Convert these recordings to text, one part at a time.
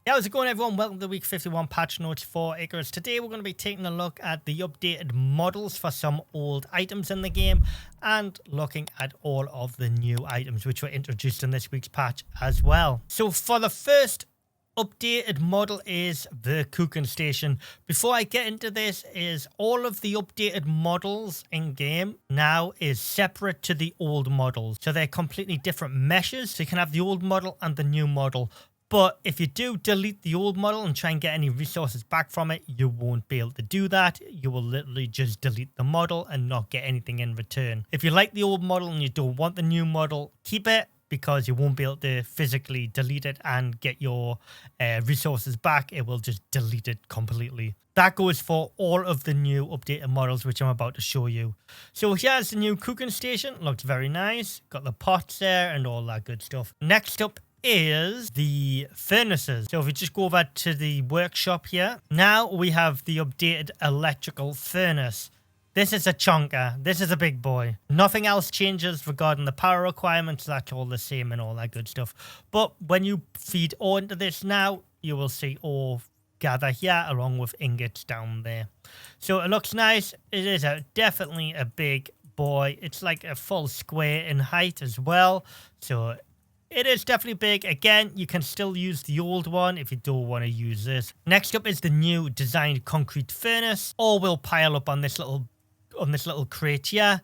Yeah, how's it going, everyone? Welcome to week 51 patch notes for ICARUS. Today we're going to be taking a look at the updated models for some old items in the game and looking at all of the new items which were introduced in this week's patch as well. So for the first updated model is the cooking station. Before I get into this, is all of the updated models in game now is separate to the old models. So they're completely different meshes. So you can have the old model and the new model. But if you do delete the old model and try and get any resources back from it, you won't be able to do that. You will literally just delete the model and not get anything in return. If you like the old model and you don't want the new model, keep it, because you won't be able to physically delete it and get your resources back. It will just delete it completely. That goes for all of the new updated models, which I'm about to show you. So here's the new cooking station. Looks very nice. Got the pots there and all that good stuff. Next up is the furnaces. So if we just go over to the workshop here, now we have the updated electrical furnace. This is a chonker. This is a big boy. Nothing else changes regarding the power requirements. That's all the same and all that good stuff. But when you feed ore into this now, you will see ore gather here along with ingots down there. So it looks nice. It is definitely a big boy. It's like a full square in height as well. So it is definitely big. Again, you can still use the old one if you don't want to use this. Next up is the new designed concrete furnace. All will pile up on this little crate here,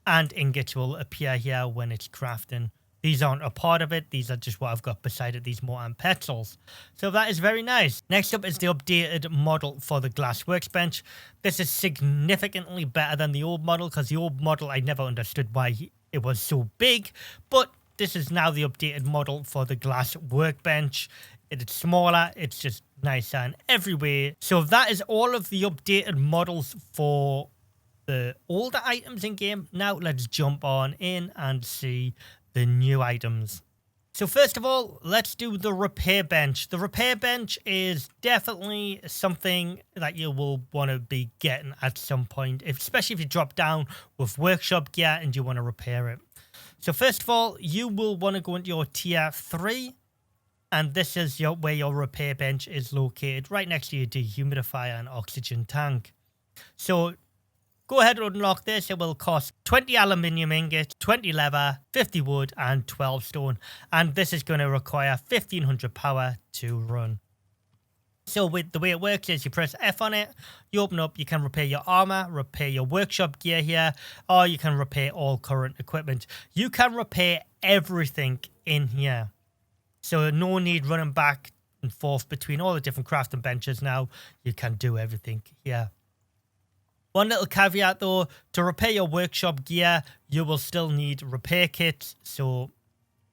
and ingots will appear here when it's crafting. These aren't a part of it. These are just what I've got beside it, these mortar and petals. So that is very nice. Next up is the updated model for the glass workbench. This is significantly better than the old model, because the old model, I never understood why it was so big, but this is now the updated model for the glass workbench. It's smaller, it's just nicer in every way. So that is all of the updated models for the older items in game. Now let's jump on in and see the new items. So first of all, let's do the repair bench. The repair bench is definitely something that you will want to be getting at some point, especially if you drop down with workshop gear and you want to repair it. So first of all, you will want to go into your tier 3, and this is where your repair bench is located, right next to your dehumidifier and oxygen tank. So go ahead and unlock this. It will cost 20 aluminium ingots, 20 leather, 50 wood, and 12 stone. And this is going to require 1500 power to run. So with the way it works is you press F on it, you open up, you can repair your armor, repair your workshop gear here, or you can repair all current equipment. You can repair everything in here. So no need running back and forth between all the different crafting benches now. You can do everything here. One little caveat though, to repair your workshop gear, you will still need repair kits. So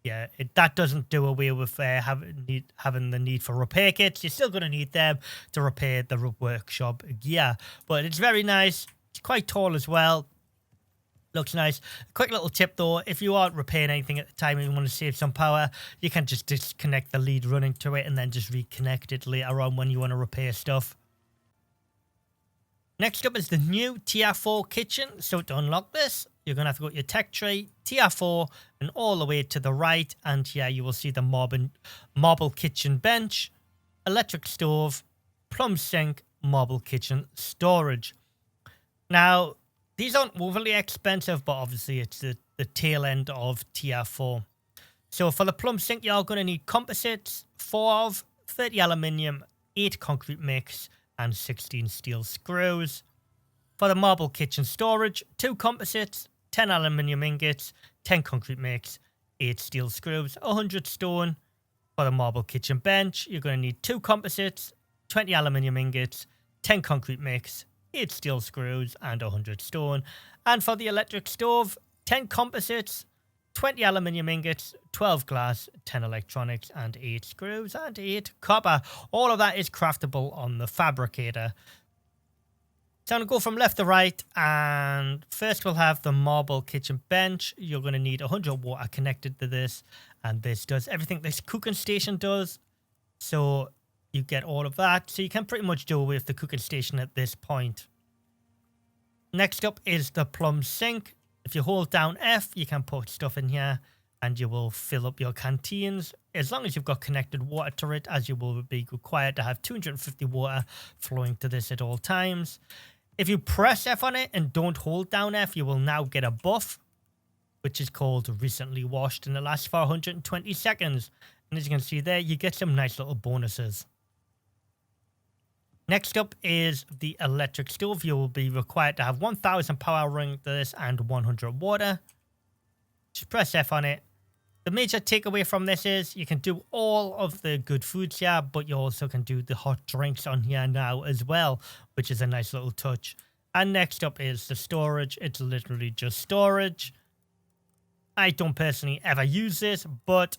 yeah, that doesn't do away with having the need for repair kits. You're still going to need them to repair the workshop gear. But it's very nice. It's quite tall as well. Looks nice. Quick little tip though, if you aren't repairing anything at the time and you want to save some power, you can just disconnect the lead running to it and then just reconnect it later on when you want to repair stuff. Next up is the new tier 4 kitchen. So to unlock this, you're going to have to go to your tech tree, tier 4, and all the way to the right. And here you will see the marble kitchen bench, electric stove, plumb sink, marble kitchen storage. Now, these aren't overly expensive, but obviously it's the tail end of tier 4. So for the plumb sink, you're going to need composites, 4 of, 30 aluminium, 8 concrete mix, and 16 steel screws. For the marble kitchen storage, 2 composites, 10 aluminium ingots, 10 concrete mix, 8 steel screws, 100 stone. For the marble kitchen bench, you're going to need 2 composites, 20 aluminium ingots, 10 concrete mix, 8 steel screws, and 100 stone. And for the electric stove, 10 composites, 20 aluminium ingots, 12 glass, 10 electronics, and 8 screws, and 8 copper. All of that is craftable on the fabricator. So I'm going to go from left to right, and first we'll have the marble kitchen bench. You're going to need 100 water connected to this, and this does everything this cooking station does. So you get all of that. So you can pretty much do away with the cooking station at this point. Next up is the plumb sink. If you hold down F, you can put stuff in here. and you will fill up your canteens as long as you've got connected water to it, as you will be required to have 250 water flowing to this at all times. If you press F on it and don't hold down F, you will now get a buff, which is called recently washed, and it lasts for 120 seconds. And as you can see there, you get some nice little bonuses. Next up is the electric stove. You will be required to have 1000 power ring to this and 100 water. Just press F on it. The major takeaway from this is you can do all of the good foods here, but you also can do the hot drinks on here now as well, which is a nice little touch. And next up is the storage. It's literally just storage. I don't personally ever use this, but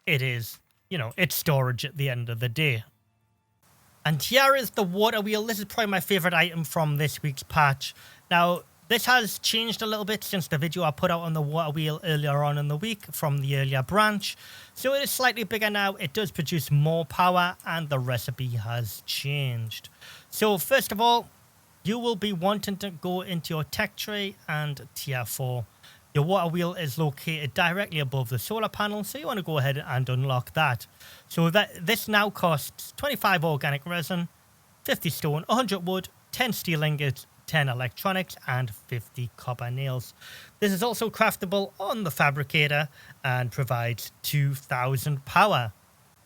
it is, you know, it's storage at the end of the day. And here is the water wheel. This is probably my favorite item from this week's patch. Now, this has changed a little bit since the video I put out on the water wheel earlier on in the week from the earlier branch. So it is slightly bigger now. It does produce more power and the recipe has changed. So first of all, you will be wanting to go into your tech tree and tier 4. Your water wheel is located directly above the solar panel, so you want to go ahead and unlock that. So this now costs 25 organic resin, 50 stone, 100 wood, 10 steel ingots, 10 electronics, and 50 copper nails. This is also craftable on the fabricator and provides 2000 power.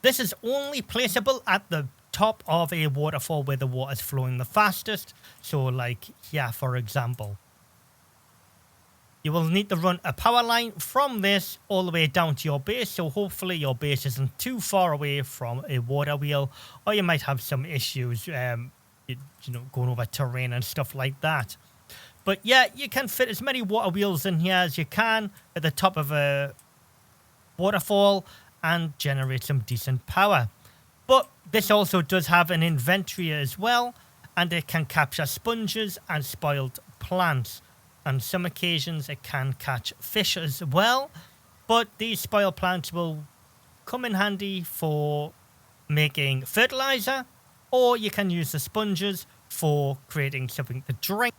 This is only placeable at the top of a waterfall where the water is flowing the fastest, so like here for example. You will need to run a power line from this all the way down to your base, so hopefully your base isn't too far away from a water wheel, or you might have some issues you know, going over terrain and stuff like that. But yeah, you can fit as many water wheels in here as you can at the top of a waterfall and generate some decent power. But this also does have an inventory as well, and it can capture sponges and spoiled plants. On some occasions it can catch fish as well, but these spoiled plants will come in handy for making fertilizer, or you can use the sponges for creating something to drink.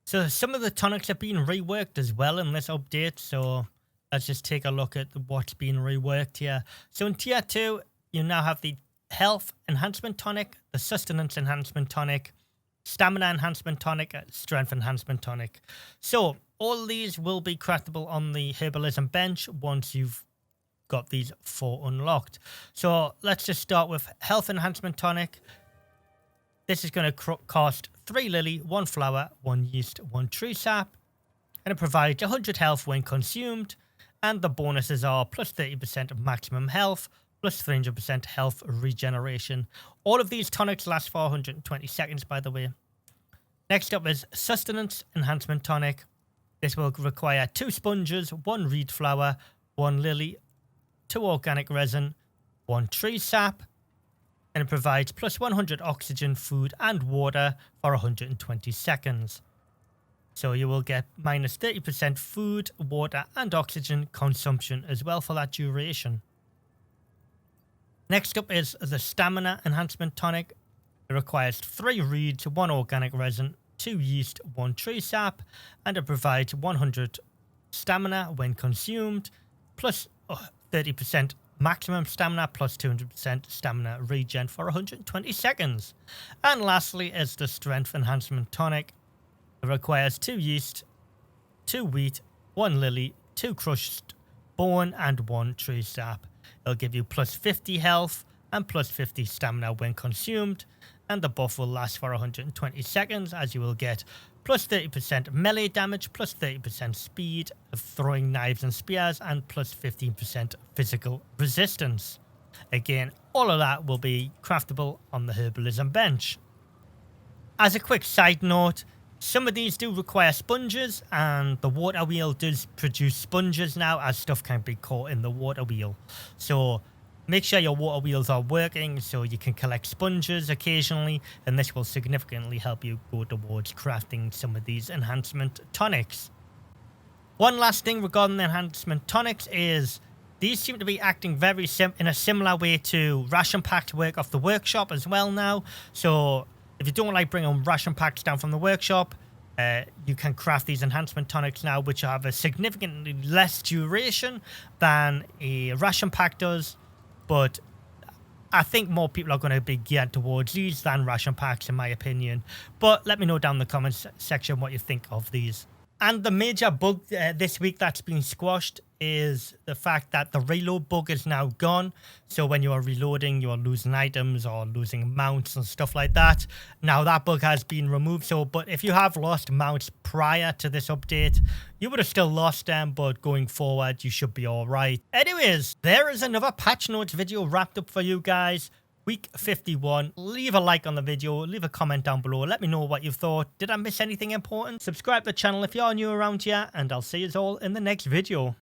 So some of the tonics have been reworked as well in this update, so let's just take a look at what's been reworked here. So in tier 2, you now have the health enhancement tonic, the sustenance enhancement tonic, stamina enhancement tonic, strength enhancement tonic. So all of these will be craftable on the herbalism bench once you've got these 4 unlocked. So let's just start with health enhancement tonic. This is going to cost 3 lily, 1 flower, 1 yeast, 1 tree sap, and it provides 100 health when consumed, and the bonuses are plus 30% of maximum health, plus 300% health regeneration. All of these tonics last for 120 seconds, by the way. Next up is sustenance enhancement tonic. This will require 2 sponges, 1 reed flower, 1 lily, 2 organic resin, 1 tree sap, and it provides plus 100 oxygen, food, and water for 120 seconds. So you will get minus 30% food, water, and oxygen consumption as well for that duration. Next up is the stamina enhancement tonic. It requires 3 reeds, 1 organic resin, 2 yeast, 1 tree sap, and it provides 100 stamina when consumed, plus 30% maximum stamina, plus 200% stamina regen for 120 seconds. And lastly is the strength enhancement tonic. It requires 2 yeast, 2 wheat, 1 lily, 2 crushed bone, and 1 tree sap. It'll give you plus 50 health and plus 50 stamina when consumed, and the buff will last for 120 seconds, as you will get plus 30% melee damage, plus 30% speed of throwing knives and spears, and plus 15% physical resistance. Again, all of that will be craftable on the herbalism bench. As a quick side note, some of these do require sponges, and the water wheel does produce sponges now, as stuff can be caught in the water wheel. So Make sure your water wheels are working so you can collect sponges occasionally, and this will significantly help you go towards crafting some of these enhancement tonics. One last thing regarding the enhancement tonics is these seem to be acting very in a similar way to ration packs work off the workshop as well now. So if you don't like bringing ration packs down from the workshop, you can craft these enhancement tonics now, which have a significantly less duration than a ration pack does. But I think more people are going to be geared towards these than ration packs, in my opinion. But let me know down in the comments section what you think of these. And the major bug this week that's been squashed is the fact that the reload bug is now gone. So when you are reloading, you are losing items or losing mounts and stuff like that. Now that bug has been removed. But if you have lost mounts prior to this update, you would have still lost them, but going forward, you should be all right. Anyways, there is another patch notes video wrapped up for you guys. Week 51. Leave a like on the video, leave a comment down below, let me know what you thought. Did I miss anything important? Subscribe to the channel if you're new around here, and I'll see you all in the next video.